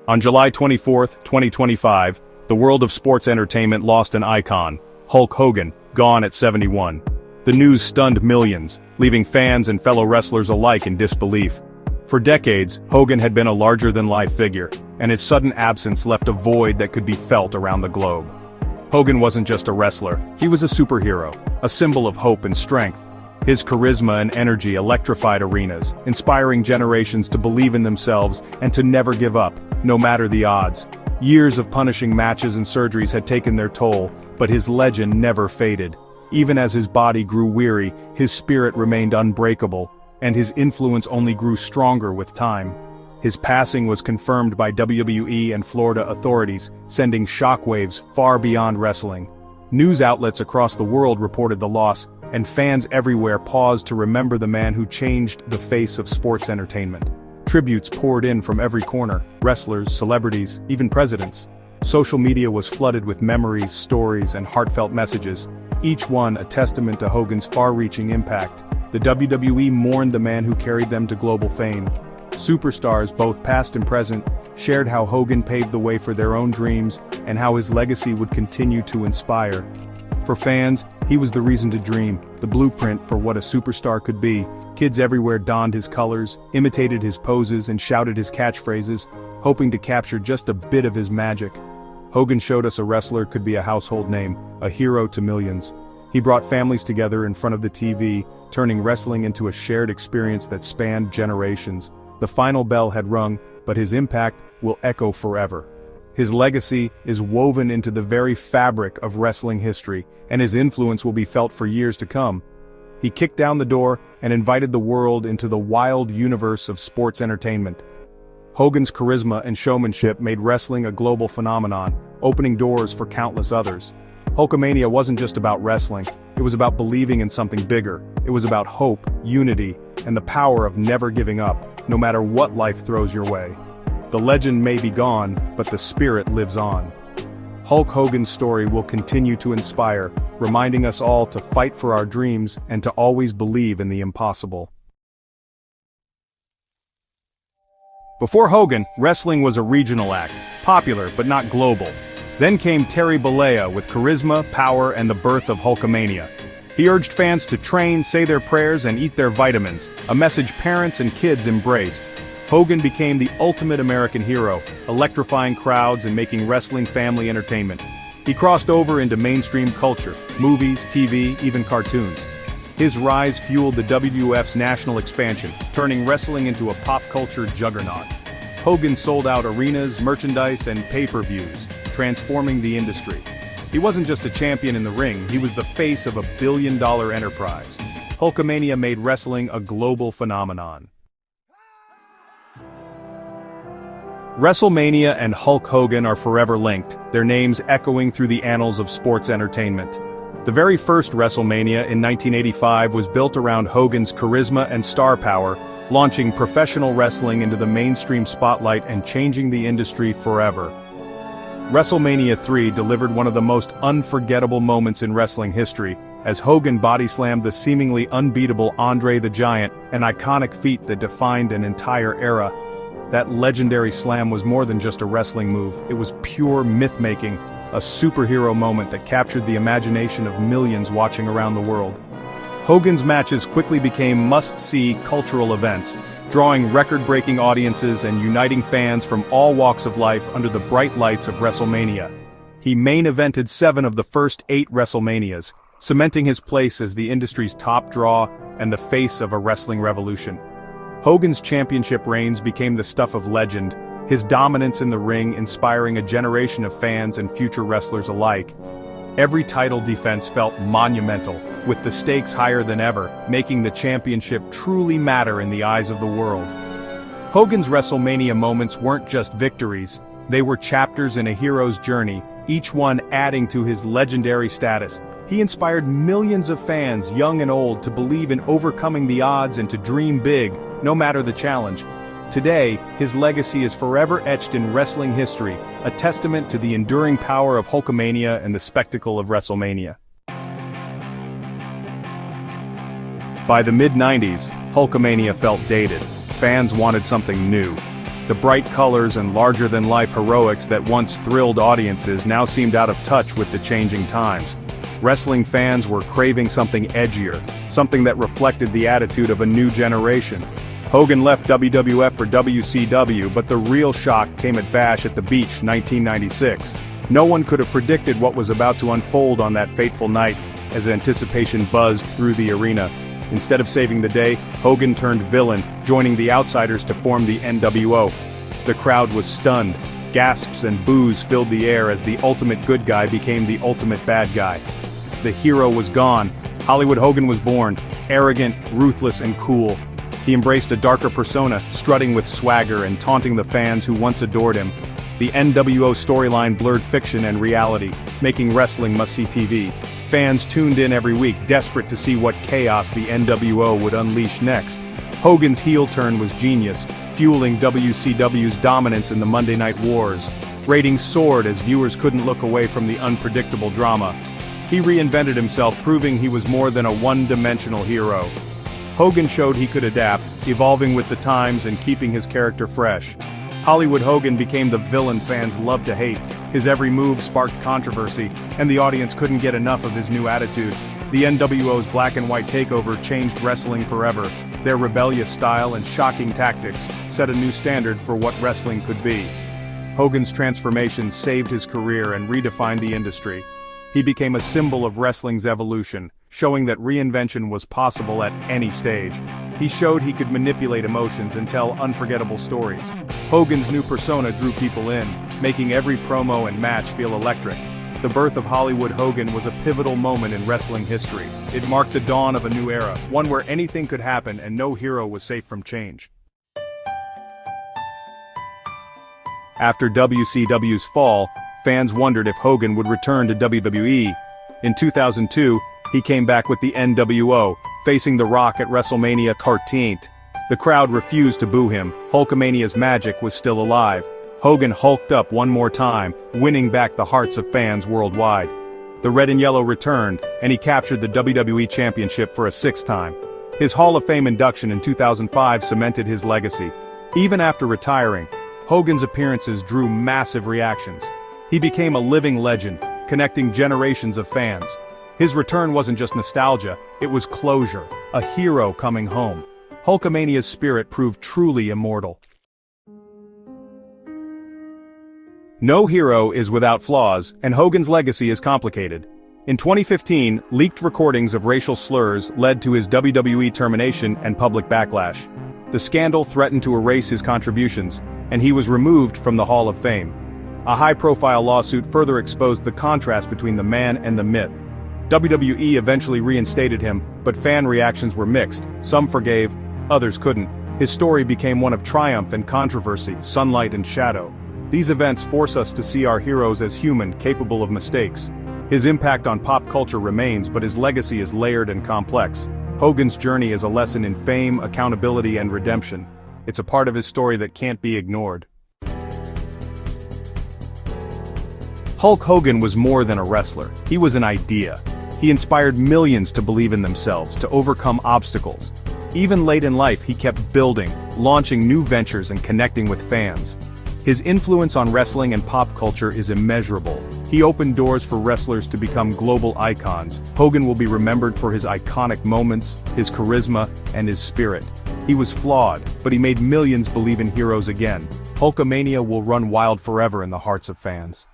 On July 24, 2025, the world of sports entertainment lost an icon, Hulk Hogan, gone at 71. The news stunned millions, leaving fans and fellow wrestlers alike in disbelief. For decades, Hogan had been a larger-than-life figure, and his sudden absence left a void that could be felt around the globe. Hogan wasn't just a wrestler, he was a superhero, a symbol of hope and strength. His charisma and energy electrified arenas, inspiring generations to believe in themselves and to never give up, no matter the odds. Years of punishing matches and surgeries had taken their toll, but his legend never faded. Even as his body grew weary, his spirit remained unbreakable, and his influence only grew stronger with time. His passing was confirmed by WWE and Florida authorities, sending shockwaves far beyond wrestling. News outlets across the world reported the loss, and fans everywhere paused to remember the man who changed the face of sports entertainment. Tributes poured in from every corner, wrestlers, celebrities, even presidents. Social media was flooded with memories, stories, and heartfelt messages, each one a testament to Hogan's far-reaching impact. The WWE mourned the man who carried them to global fame. Superstars, both past and present, shared how Hogan paved the way for their own dreams and how his legacy would continue to inspire. For fans, he was the reason to dream, the blueprint for what a superstar could be. Kids everywhere donned his colors, imitated his poses, and shouted his catchphrases, hoping to capture just a bit of his magic. Hogan showed us a wrestler could be a household name, a hero to millions. He brought families together in front of the TV, turning wrestling into a shared experience that spanned generations. The final bell had rung, but his impact will echo forever. His legacy is woven into the very fabric of wrestling history, and his influence will be felt for years to come. He kicked down the door and invited the world into the wild universe of sports entertainment. Hogan's charisma and showmanship made wrestling a global phenomenon, opening doors for countless others. Hulkamania wasn't just about wrestling, it was about believing in something bigger. It was about hope, unity, and the power of never giving up, no matter what life throws your way. The legend may be gone, but the spirit lives on. Hulk Hogan's story will continue to inspire, reminding us all to fight for our dreams and to always believe in the impossible. Before Hogan, wrestling was a regional act, popular but not global. Then came Terry Bollea with charisma, power, and the birth of Hulkamania. He urged fans to train, say their prayers, and eat their vitamins, a message parents and kids embraced. Hogan became the ultimate American hero, electrifying crowds and making wrestling family entertainment. He crossed over into mainstream culture, movies, TV, even cartoons. His rise fueled the WWF's national expansion, turning wrestling into a pop culture juggernaut. Hogan sold out arenas, merchandise, and pay-per-views, transforming the industry. He wasn't just a champion in the ring, he was the face of a billion-dollar enterprise. Hulkamania made wrestling a global phenomenon. WrestleMania and Hulk Hogan are forever linked, their names echoing through the annals of sports entertainment. The very first WrestleMania in 1985 was built around Hogan's charisma and star power, launching professional wrestling into the mainstream spotlight and changing the industry forever. WrestleMania 3 delivered one of the most unforgettable moments in wrestling history, as Hogan body-slammed the seemingly unbeatable Andre the Giant, an iconic feat that defined an entire era. That legendary slam was more than just a wrestling move, it was pure myth-making, a superhero moment that captured the imagination of millions watching around the world. Hogan's matches quickly became must-see cultural events, drawing record-breaking audiences and uniting fans from all walks of life under the bright lights of WrestleMania. He main-evented 7 of the first 8 WrestleManias, cementing his place as the industry's top draw and the face of a wrestling revolution. Hogan's championship reigns became the stuff of legend, his dominance in the ring inspiring a generation of fans and future wrestlers alike. Every title defense felt monumental, with the stakes higher than ever, making the championship truly matter in the eyes of the world. Hogan's WrestleMania moments weren't just victories, they were chapters in a hero's journey, each one adding to his legendary status. He inspired millions of fans, young and old, to believe in overcoming the odds and to dream big, no matter the challenge. Today, his legacy is forever etched in wrestling history, a testament to the enduring power of Hulkamania and the spectacle of WrestleMania. By the mid-90s, Hulkamania felt dated. Fans wanted something new. The bright colors and larger-than-life heroics that once thrilled audiences now seemed out of touch with the changing times. Wrestling fans were craving something edgier, something that reflected the attitude of a new generation. Hogan left WWF for WCW, but the real shock came at Bash at the Beach 1996. No one could have predicted what was about to unfold on that fateful night, as anticipation buzzed through the arena. Instead of saving the day, Hogan turned villain, joining the Outsiders to form the NWO. The crowd was stunned. Gasps and boos filled the air as the ultimate good guy became the ultimate bad guy. The hero was gone. Hollywood Hogan was born, arrogant, ruthless, and cool. He embraced a darker persona, strutting with swagger and taunting the fans who once adored him. The NWO storyline blurred fiction and reality, making wrestling must-see TV. Fans tuned in every week, desperate to see what chaos the NWO would unleash next. Hogan's heel turn was genius, fueling WCW's dominance in the Monday Night Wars. Ratings soared as viewers couldn't look away from the unpredictable drama. He reinvented himself, proving he was more than a one-dimensional hero. Hogan showed he could adapt, evolving with the times and keeping his character fresh. Hollywood Hogan became the villain fans loved to hate. His every move sparked controversy, and the audience couldn't get enough of his new attitude. The NWO's black and white takeover changed wrestling forever. Their rebellious style and shocking tactics set a new standard for what wrestling could be. Hogan's transformation saved his career and redefined the industry. He became a symbol of wrestling's evolution, showing that reinvention was possible at any stage. He showed he could manipulate emotions and tell unforgettable stories. Hogan's new persona drew people in, making every promo and match feel electric. The birth of Hollywood Hogan was a pivotal moment in wrestling history. It marked the dawn of a new era, one where anything could happen and no hero was safe from change. After WCW's fall, fans wondered if Hogan would return to WWE. In 2002, he came back with the NWO, facing The Rock at WrestleMania 13. The crowd refused to boo him. Hulkamania's magic was still alive. Hogan hulked up one more time, winning back the hearts of fans worldwide. The red and yellow returned, and he captured the WWE Championship for a sixth time. His Hall of Fame induction in 2005 cemented his legacy. Even after retiring, Hogan's appearances drew massive reactions. He became a living legend, connecting generations of fans. His return wasn't just nostalgia, it was closure, a hero coming home. Hulkamania's spirit proved truly immortal. No hero is without flaws, and Hogan's legacy is complicated. In 2015, leaked recordings of racial slurs led to his WWE termination and public backlash. The scandal threatened to erase his contributions, and he was removed from the Hall of Fame. A high-profile lawsuit further exposed the contrast between the man and the myth. WWE eventually reinstated him, but fan reactions were mixed. Some forgave, others couldn't. His story became one of triumph and controversy, sunlight and shadow. These events force us to see our heroes as human, capable of mistakes. His impact on pop culture remains, but his legacy is layered and complex. Hogan's journey is a lesson in fame, accountability, and redemption. It's a part of his story that can't be ignored. Hulk Hogan was more than a wrestler. He was an idea. He inspired millions to believe in themselves, to overcome obstacles. Even late in life, he kept building, launching new ventures and connecting with fans. His influence on wrestling and pop culture is immeasurable. He opened doors for wrestlers to become global icons. Hogan will be remembered for his iconic moments, his charisma, and his spirit. He was flawed, but he made millions believe in heroes again. Hulkamania will run wild forever in the hearts of fans.